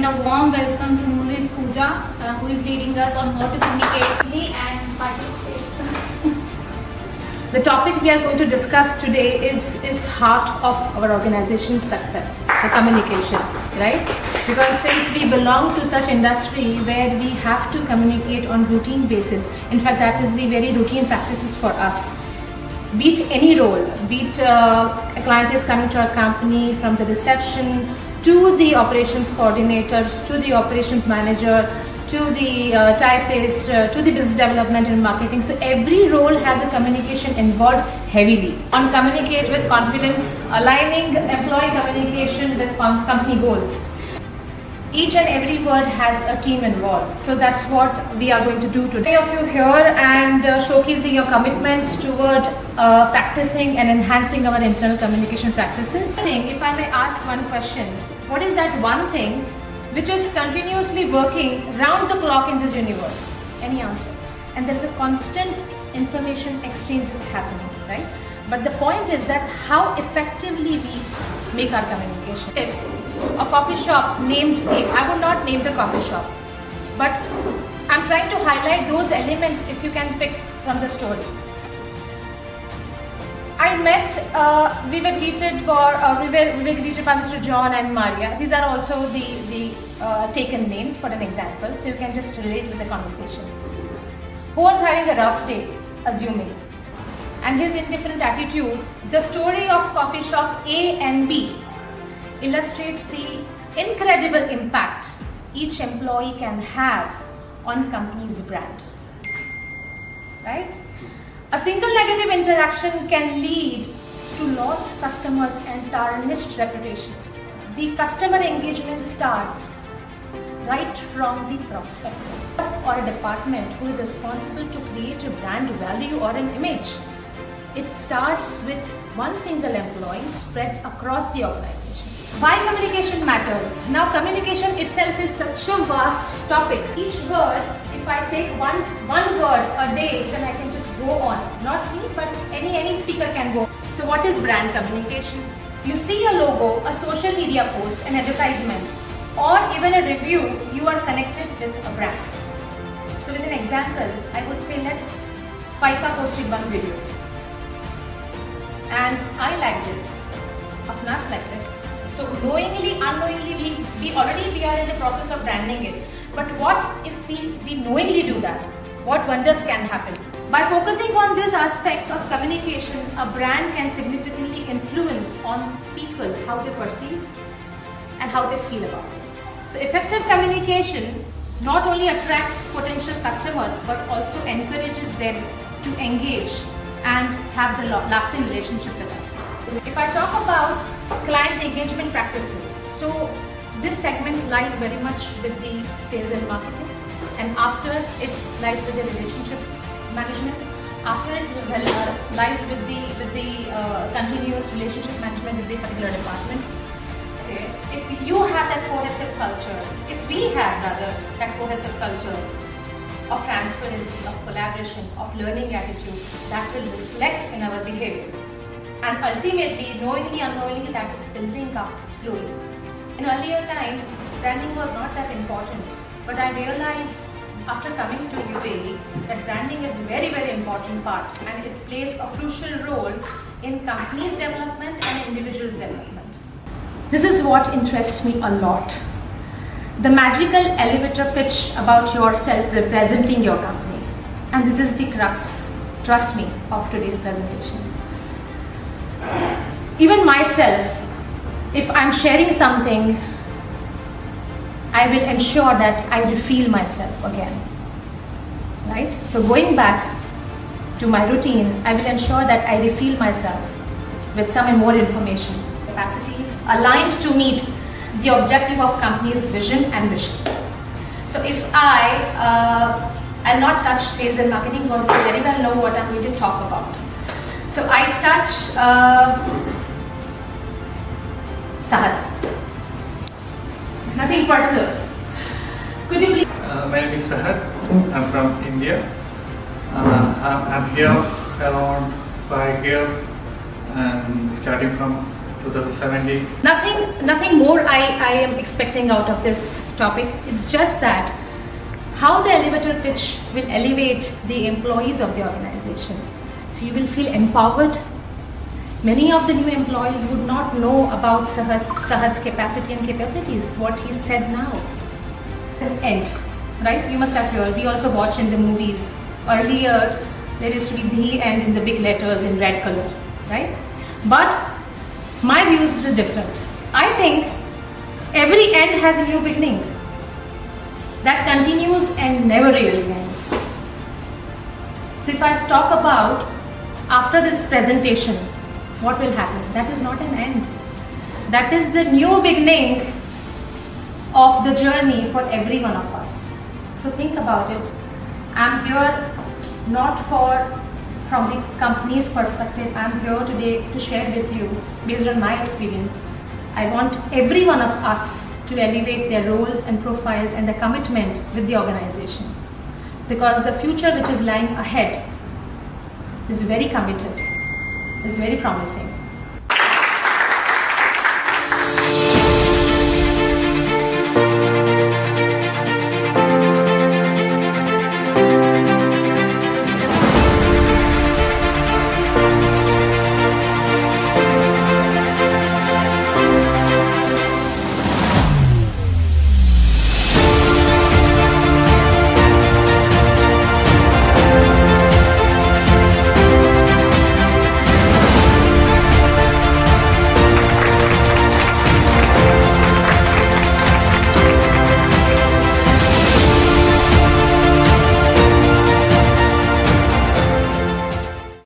and a warm welcome to Ms. Pooja, who is leading us on how to communicate and participate. The topic we are going to discuss today is heart of our organization's success, the communication, right? Because since we belong to such industry where we have to communicate on routine basis, in fact that is the very routine practices for us. Be it any role, be it a client is coming to our company, from the reception to the operations coordinator, to the operations manager, to the typist, to the business development and marketing. So every role has a communication involved heavily. On communicate with confidence, aligning employee communication with company goals. Each and every word has a team involved. So that's what we are going to do today. Many of you here and showcasing your commitments toward practicing and enhancing our internal communication practices. If I may ask one question, what is that one thing which is continuously working round the clock in this universe? Any answers? And there's a constant information exchange is happening, right? But the point is that how effectively we make our communication. A coffee shop named A, I would not name the coffee shop, but I'm trying to highlight those elements if you can pick from the story. I met, we were greeted by Mr. John and Maria. These are also the taken names for an example, so you can just relate with the conversation. Who was having a rough day, assuming, and his indifferent attitude. The story of coffee shop A and B illustrates the incredible impact each employee can have on company's brand, right? A single negative interaction can lead to lost customers and tarnished reputation. The customer engagement starts right from the prospector or a department who is responsible to create a brand value or an image. It starts with one single employee, spreads across the organization. Why communication matters? Now communication itself is such a vast topic. Each word, if I take one word a day, then I can just go on. Not me, but any speaker can go. So what is brand communication? You see a logo, a social media post, an advertisement, or even a review, you are connected with a brand. So with an example, I would say let's Paika posted one video. And I liked it, Afnas liked it. So knowingly, unknowingly, we are in the process of branding it. But what if we knowingly do that? What wonders can happen? By focusing on these aspects of communication, a brand can significantly influence on people how they perceive and how they feel about it. So effective communication not only attracts potential customers but also encourages them to engage and have the lasting relationship with us. If I talk about client engagement practices, so this segment lies very much with the sales and marketing, and after it lies with the relationship management, after it lies with the continuous relationship management with the particular department. If you have that cohesive culture, if we have rather that cohesive culture of transparency, of collaboration, of learning attitude, that will reflect in our behavior. And ultimately, knowingly, unknowingly, that is building up slowly. In earlier times, branding was not that important, but I realized after coming to UAE that branding is a very, very important part, and it plays a crucial role in companies' development and individuals' development. This is what interests me a lot. The magical elevator pitch about yourself representing your company. And this is the crux, trust me, of today's presentation. Even myself, if I'm sharing something, I will ensure that I reveal myself again, right? So going back to my routine, I will ensure that I reveal myself with some more information, capacities aligned to meet the objective of company's vision and mission. So if I'll not touch sales and marketing because I very well know what I'm going to talk about. So I touch Sahad. Nothing personal. Could you please? My name is Sahad. I'm from India. I'm here around 5 years and starting from 2017. Nothing more I am expecting out of this topic. It's just that how the elevator pitch will elevate the employees of the organization. So you will feel empowered. Many of the new employees would not know about Sahad's capacity and capabilities, what he said now. End, right? You must have heard. We also watch in the movies. Earlier, there used to be the end in the big letters in red color, right? But my view is a little different. I think every end has a new beginning that continues and never really ends. So if I talk about after this presentation, what will happen? That is not an end. That is the new beginning of the journey for every one of us. So think about it. I'm here not from the company's perspective. I'm here today to share with you based on my experience. I want every one of us to elevate their roles and profiles and their commitment with the organization, because the future which is lying ahead is very committed, is very promising.